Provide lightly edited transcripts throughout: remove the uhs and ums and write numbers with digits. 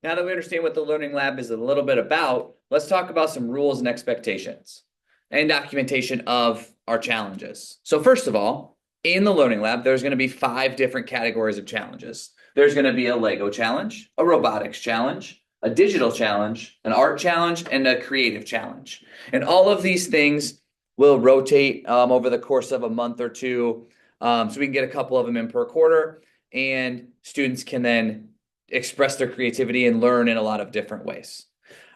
Now that we understand what the Learning Lab is a little bit about, let's talk about some rules and expectations and documentation of our challenges. So first of all, in the Learning Lab, there's going to be 5 different categories of challenges. There's going to be a Lego challenge, a robotics challenge, a digital challenge, an art challenge, and a creative challenge. And all of these things will rotate over the course of a month or two. So we can get a couple of them in per quarter, and students can then express their creativity and learn in a lot of different ways.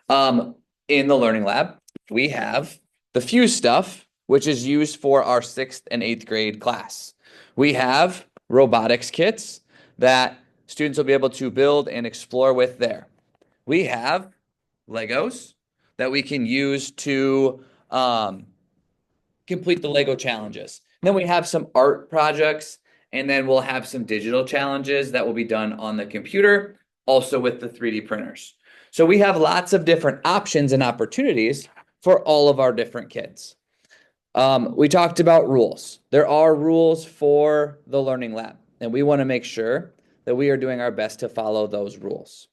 In the Learning Lab, we have the Fuse stuff, which is used for our 6th and 8th grade class. We have robotics kits that students will be able to build and explore with there. We have Legos that we can use to complete the Lego challenges. Then we have some art projects, and then we'll have some digital challenges that will be done on the computer, also with the 3D printers. So we have lots of different options and opportunities for all of our different kids. We talked about rules. There are rules for the Learning Lab, and we want to make sure that we are doing our best to follow those rules.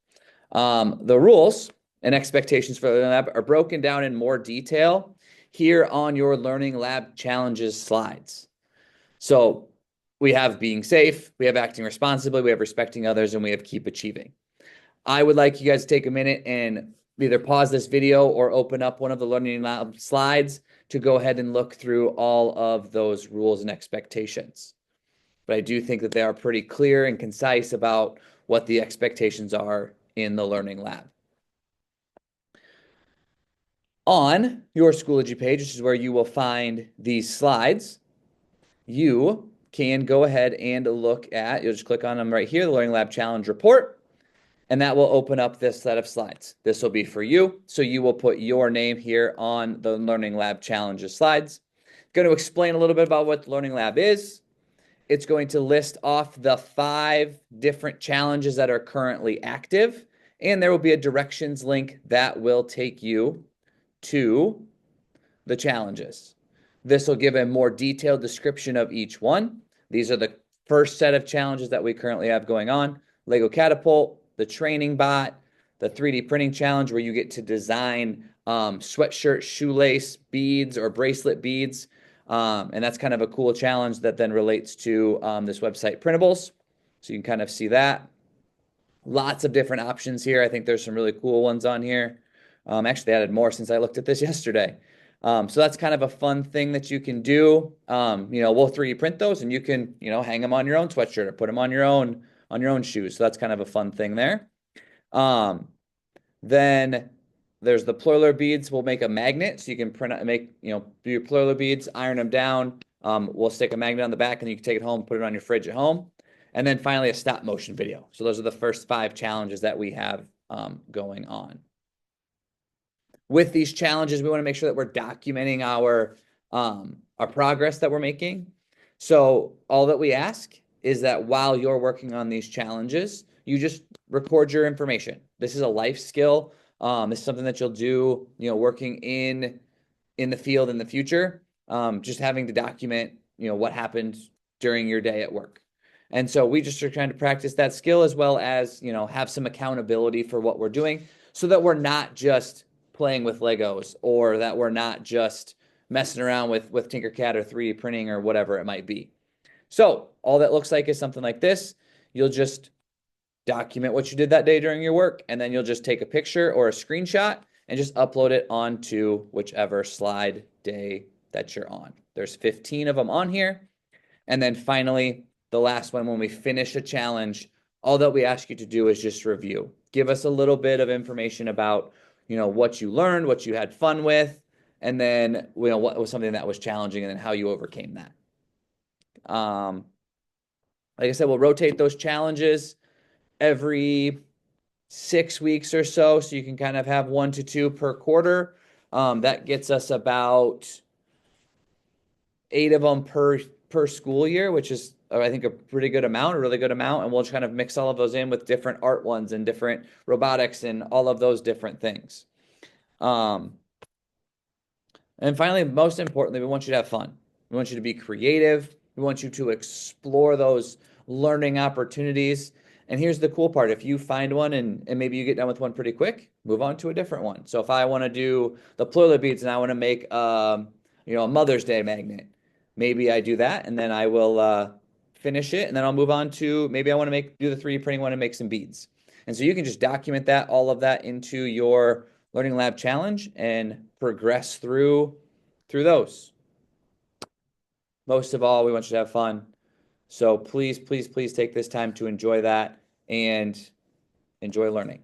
The rules and expectations for the Learning Lab are broken down in more detail here on your Learning Lab challenges slides. So we have being safe, we have acting responsibly, we have respecting others, and we have keep achieving. I would like you guys to take a minute and either pause this video or open up one of the Learning Lab slides to go ahead and look through all of those rules and expectations. But I do think that they are pretty clear and concise about what the expectations are in the Learning Lab. On your Schoology page, which is where you will find these slides, you can go ahead and look at, you'll just click on them right here, the Learning Lab Challenge Report, and that will open up this set of slides. This will be for you, so you will put your name here on the Learning Lab Challenges slides. Going to explain a little bit about what the Learning Lab is. It's going to list off the 5 different challenges that are currently active, and there will be a directions link that will take you to the challenges. This will give a more detailed description of each one. These are the first set of challenges that we currently have going on. Lego Catapult, the Training Bot, the 3D printing challenge where you get to design sweatshirt, shoelace beads or bracelet beads. And that's kind of a cool challenge that then relates to this website Printables. So you can kind of see that. Lots of different options here. I think there's some really cool ones on here. Actually, they added more since I looked at this yesterday. So that's kind of a fun thing that you can do. We'll 3D print those, and you can, hang them on your own sweatshirt or put them on your own shoes. So that's kind of a fun thing there. Then there's the pleural beads. We'll make a magnet so you can do your pleural beads, iron them down. We'll stick a magnet on the back, and you can take it home, put it on your fridge at home. And then finally, a stop motion video. So those are the first 5 challenges that we have going on. With these challenges, we want to make sure that we're documenting our progress that we're making. So all that we ask is that while you're working on these challenges, you just record your information. This is a life skill. This is something that you'll do, working in the field in the future. Just having to document, what happened during your day at work. And so we just are trying to practice that skill as well as, have some accountability for what we're doing so that we're not just playing with Legos or that we're not just messing around with Tinkercad or 3D printing or whatever it might be. So all that looks like is something like this. You'll just document what you did that day during your work, and then you'll just take a picture or a screenshot and just upload it onto whichever slide day that you're on. There's 15 of them on here. And then finally, the last one, when we finish a challenge, all that we ask you to do is just review. Give us a little bit of information about, what you learned, what you had fun with, and then, what was something that was challenging and then how you overcame that. Like I said, we'll rotate those challenges every 6 weeks or so. So you can kind of have 1 to 2 per quarter. That gets us about 8 of them per school year, which is, I think, a pretty good amount, a really good amount. And we'll kind of mix all of those in with different art ones and different robotics and all of those different things. And finally, most importantly, we want you to have fun. We want you to be creative. We want you to explore those learning opportunities. And here's the cool part. If you find one and maybe you get done with one pretty quick, move on to a different one. So if I want to do the ploiler beads and I want to make a Mother's Day magnet, maybe I do that and then I will finish it and then I'll move on to maybe I want to do the 3D printing one and make some beads. And so you can just document that, all of that into your Learning Lab challenge and progress through those. Most of all, we want you to have fun. So please, please, please take this time to enjoy that and enjoy learning.